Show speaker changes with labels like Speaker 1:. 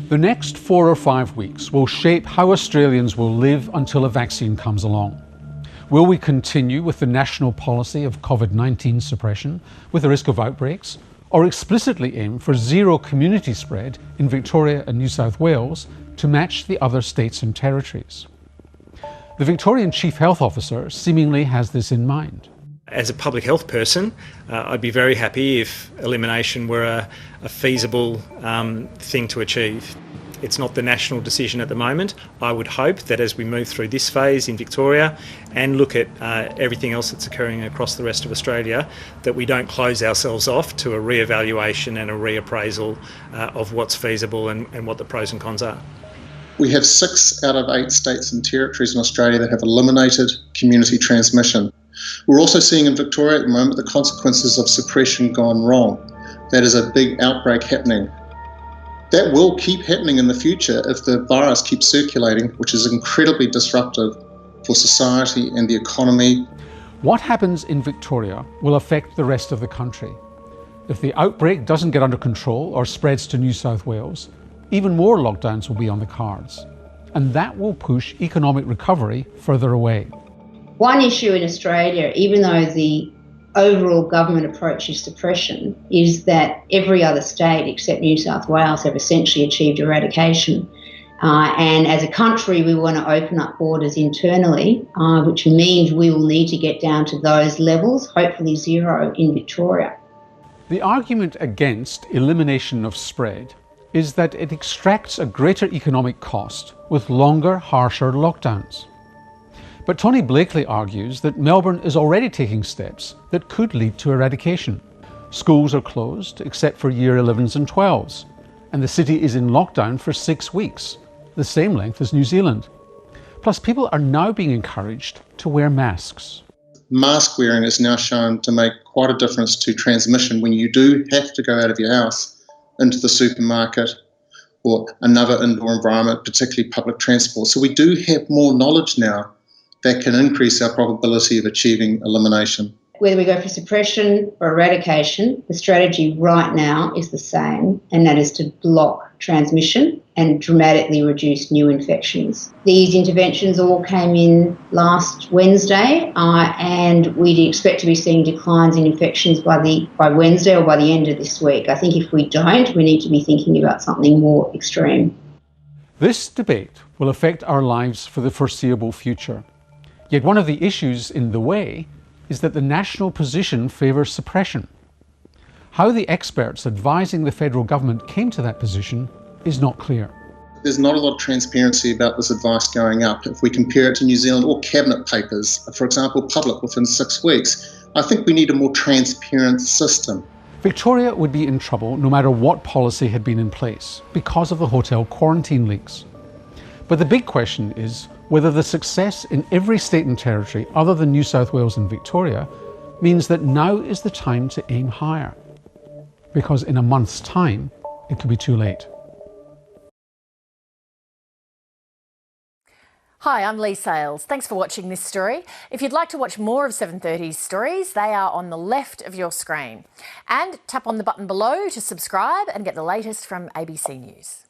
Speaker 1: The next 4 or 5 weeks will shape how Australians will live until a vaccine comes along. Will we continue with the national policy of COVID-19 suppression with the risk of outbreaks, or explicitly aim for zero community spread in Victoria and New South Wales to match the other states and territories? The Victorian Chief Health Officer seemingly has this in mind.
Speaker 2: As a public health person, I'd be very happy if elimination were a feasible thing to achieve. It's not the national decision at the moment. I would hope that as we move through this phase in Victoria and look at everything else that's occurring across the rest of Australia, that we don't close ourselves off to a re-evaluation and a reappraisal of what's feasible and what the pros and cons are.
Speaker 3: We have 6 out of 8 states and territories in Australia that have eliminated community transmission. We're also seeing in Victoria at the moment the consequences of suppression gone wrong. That is a big outbreak happening. That will keep happening in the future if the virus keeps circulating, which is incredibly disruptive for society and the economy.
Speaker 1: What happens in Victoria will affect the rest of the country. If the outbreak doesn't get under control or spreads to New South Wales, even more lockdowns will be on the cards. And that will push economic recovery further away.
Speaker 4: One issue in Australia, even though the overall government approach is suppression, is that every other state except New South Wales have essentially achieved eradication. And as a country, we want to open up borders internally, which means we will need to get down to those levels, hopefully zero in Victoria.
Speaker 1: The argument against elimination of spread is that it extracts a greater economic cost with longer, harsher lockdowns. But Tony Blakely argues that Melbourne is already taking steps that could lead to eradication. Schools are closed except for Year 11s and 12s, and the city is in lockdown for 6 weeks, the same length as New Zealand. Plus, people are now being encouraged to wear masks.
Speaker 3: Mask wearing is now shown to make quite a difference to transmission when you do have to go out of your house into the supermarket or another indoor environment, particularly public transport. So we do have more knowledge now that can increase our probability of achieving elimination.
Speaker 4: Whether we go for suppression or eradication, the strategy right now is the same, and that is to block transmission and dramatically reduce new infections. These interventions all came in last Wednesday, and we'd expect to be seeing declines in infections by Wednesday or by the end of this week. I think if we don't, we need to be thinking about something more extreme.
Speaker 1: This debate will affect our lives for the foreseeable future. Yet one of the issues in the way is that the national position favours suppression. How the experts advising the federal government came to that position is not clear.
Speaker 3: There's not a lot of transparency about this advice going up. If we compare it to New Zealand or cabinet papers, for example, public within 6 weeks, I think we need a more transparent system.
Speaker 1: Victoria would be in trouble no matter what policy had been in place because of the hotel quarantine leaks. But the big question is whether the success in every state and territory other than New South Wales and Victoria means that now is the time to aim higher. Because in a month's time, it could be too late.
Speaker 5: Hi, I'm Lee Sales. Thanks for watching this story. If you'd like to watch more of 730's stories, they are on the left of your screen. And tap on the button below to subscribe and get the latest from ABC News.